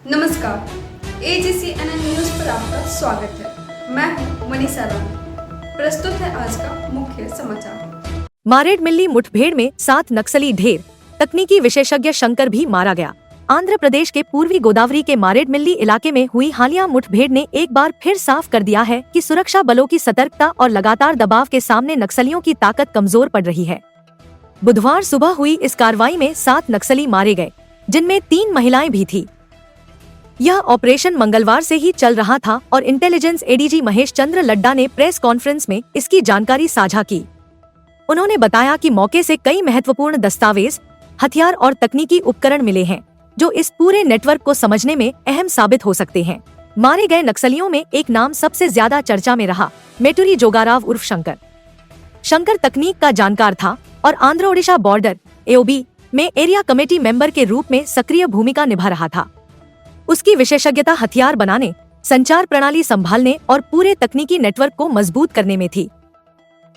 नमस्कार, AGCNN news पर आपका स्वागत है। मैं हूं मनीषा राम। प्रस्तुत है आज का मुख्य समाचार। मारेडमिल्ली मुठभेड़ में 7 नक्सली ढेर, तकनीकी विशेषज्ञ शंकर भी मारा गया। आंध्र प्रदेश के पूर्वी गोदावरी के मारेडमिल्ली इलाके में हुई हालिया मुठभेड़ ने एक बार फिर साफ कर दिया है कि सुरक्षा बलों की सतर्कता और लगातार दबाव के सामने नक्सलियों की ताकत कमजोर पड़ रही है। बुधवार सुबह हुई इस कार्रवाई में 7 नक्सली मारे गए, जिनमें 3 महिलाएं भी थी। यह ऑपरेशन मंगलवार से ही चल रहा था और इंटेलिजेंस एडीजी महेश चंद्र लड्डा ने प्रेस कॉन्फ्रेंस में इसकी जानकारी साझा की। उन्होंने बताया कि मौके से कई महत्वपूर्ण दस्तावेज, हथियार और तकनीकी उपकरण मिले हैं, जो इस पूरे नेटवर्क को समझने में अहम साबित हो सकते हैं। मारे गए नक्सलियों में एक नाम सबसे ज्यादा चर्चा में रहा, मेटुरी जोगाराव उर्फ शंकर। शंकर तकनीक का जानकार था और आंध्र ओडिशा बॉर्डर AOB में एरिया कमेटी मेंबर के रूप में सक्रिय भूमिका निभा रहा था। उसकी विशेषज्ञता हथियार बनाने, संचार प्रणाली संभालने और पूरे तकनीकी नेटवर्क को मजबूत करने में थी।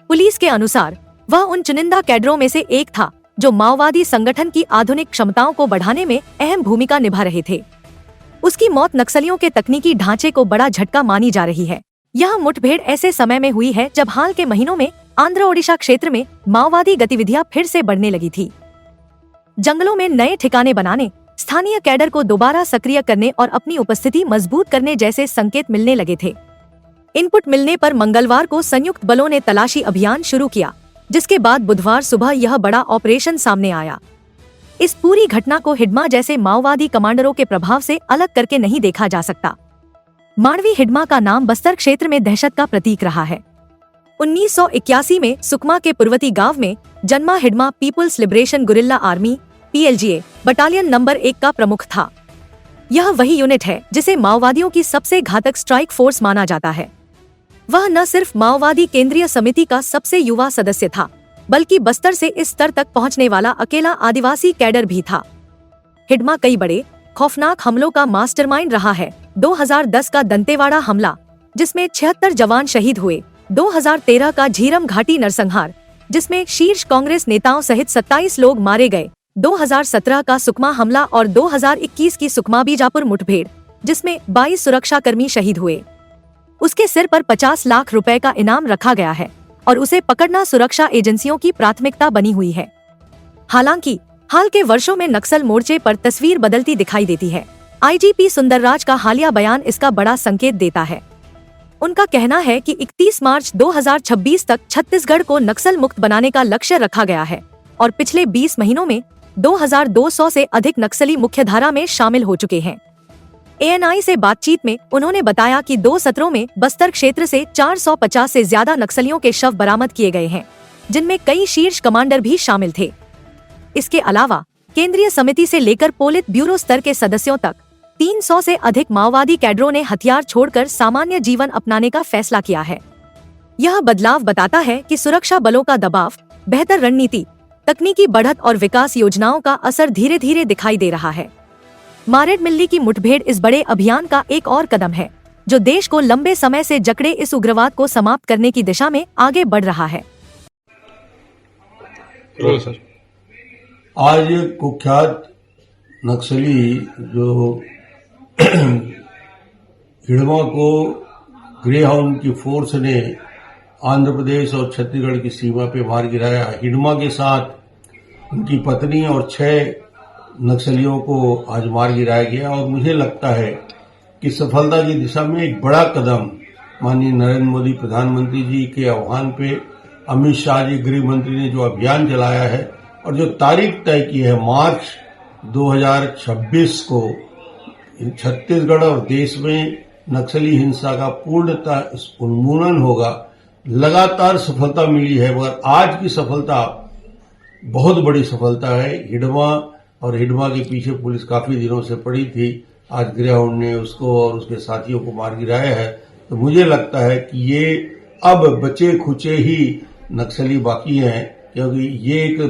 पुलिस के अनुसार वह उन चुनिंदा कैडरों में से एक था जो माओवादी संगठन की आधुनिक क्षमताओं को बढ़ाने में अहम भूमिका निभा रहे थे। उसकी मौत नक्सलियों के तकनीकी ढांचे को बड़ा झटका मानी जा रही है। यह मुठभेड़ ऐसे समय में हुई है जब हाल के महीनों में आंध्र ओडिशा क्षेत्र में माओवादी गतिविधियां फिर से बढ़ने लगी थी। जंगलों में नए ठिकाने बनाने, स्थानीय कैडर को दोबारा सक्रिय करने और अपनी उपस्थिति मजबूत करने जैसे संकेत मिलने लगे थे। इनपुट मिलने पर मंगलवार को संयुक्त बलों ने तलाशी अभियान शुरू किया, जिसके बाद बुधवार सुबह यह बड़ा ऑपरेशन सामने आया। इस पूरी घटना को हिडमा जैसे माओवादी कमांडरों के प्रभाव से अलग करके नहीं देखा जा सकता। मांडवी हिडमा का नाम बस्तर क्षेत्र में दहशत का प्रतीक रहा है। 1981 में सुकमा के पूर्वती गांव में जन्मा Hidma People's Liberation guerrilla army PLGA battalion number 1 का प्रमुख था। यह वही यूनिट है जिसे माओवादियों की सबसे घातक स्ट्राइक फोर्स माना जाता है। वह न सिर्फ माओवादी केंद्रीय समिति का सबसे युवा सदस्य था, बल्कि बस्तर से इस स्तर तक पहुंचने वाला अकेला आदिवासी कैडर भी था। हिडमा कई बड़े खौफनाक हमलों का मास्टरमाइंड रहा है। 2010 का दंतेवाड़ा हमला, जिसमें 76 जवान शहीद हुए, 2013 का झीरम घाटी नरसंहार, जिसमें शीर्ष कांग्रेस नेताओं सहित 27 लोग मारे गए, 2017 का सुकमा हमला और 2021 की सुकमा बीजापुर मुठभेड़, जिसमें 22 सुरक्षाकर्मी शहीद हुए। उसके सिर पर 50 लाख रुपए का इनाम रखा गया है और उसे पकड़ना सुरक्षा एजेंसियों की प्राथमिकता बनी हुई है। हालांकि हाल के वर्षों में नक्सल मोर्चे पर तस्वीर बदलती दिखाई देती है। IGP सुंदरराज का हालिया बयान इसका बड़ा संकेत देता है। उनका कहना है कि 31 मार्च 2026 तक छत्तीसगढ़ को नक्सल मुक्त बनाने का लक्ष्य रखा गया है और पिछले 20 महीनों में 2200 से अधिक नक्सली मुख्यधारा में शामिल हो चुके हैं। ANI से बातचीत में उन्होंने बताया कि 2 सत्रों में बस्तर क्षेत्र से 450 से ज्यादा नक्सलियों के शव बरामद किए गए हैं, जिनमें कई शीर्ष कमांडर भी शामिल थे। इसके अलावा केंद्रीय समिति से लेकर पोलित ब्यूरो स्तर के सदस्यों तक 300 से अधिक माओवादी कैडरों ने हथियार छोड़कर सामान्य जीवन अपनाने का फैसला किया है। यह बदलाव बताता है कि सुरक्षा बलों का दबाव, बेहतर रणनीति, तकनीकी बढ़त और विकास योजनाओं का असर धीरे धीरे दिखाई दे रहा है। मारेडमिल्ली की मुठभेड़ इस बड़े अभियान का एक और कदम है, जो देश को लंबे समय से जकड़े इस उग्रवाद को समाप्त करने की दिशा में आगे बढ़ रहा है। आज कुख्यात नक्सली जो हिडमा को ग्रेहाउंड की फोर्स ने आंध्र प्रदेश और छत्तीसगढ़ की सीमा पे मार गिराया। हिडमा के साथ उनकी पत्नी और 6 नक्सलियों को आज मार गिराया गया और मुझे लगता है कि सफलता की दिशा में एक बड़ा कदम माननीय नरेंद्र मोदी प्रधानमंत्री जी के आह्वान पे अमित शाह जी गृह मंत्री ने जो अभियान चलाया है और जो तारीख तय की है मार्च 2026 को छत्तीसगढ़ और देश में नक्सली हिंसा का पूर्णतः उन्मूलन होगा। लगातार सफलता मिली है, मगर आज की सफलता बहुत बड़ी सफलता है। हिडमा और हिडमा के पीछे पुलिस काफी दिनों से पड़ी थी। आज ग्रेहाउंड ने उसको और उसके साथियों को मार गिराया है, तो मुझे लगता है कि ये अब बचे खुचे ही नक्सली बाकी हैं, क्योंकि ये एक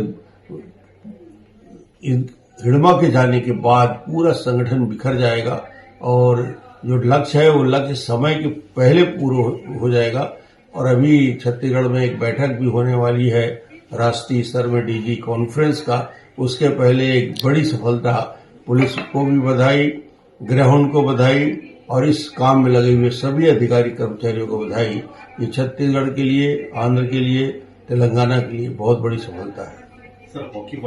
हिडमा के जाने के बाद पूरा संगठन बिखर जाएगा और जो लक्ष्य है वो लक्ष्य समय के पहले पूरा हो जाएगा। और अभी छत्तीसगढ़ में एक बैठक भी होने वाली है राष्ट्रीय स्तर में DG कॉन्फ्रेंस का। उसके पहले एक बड़ी सफलता, पुलिस को भी बधाई ग्रहण को बधाई और इस काम में लगे हुए सभी अधिकारी कर्मचारियों को बधाई। ये छत्तीसगढ़ के लिए, आंध्र के लिए, तेलंगाना के लिए बहुत बड़ी सफलता है। Sir hockey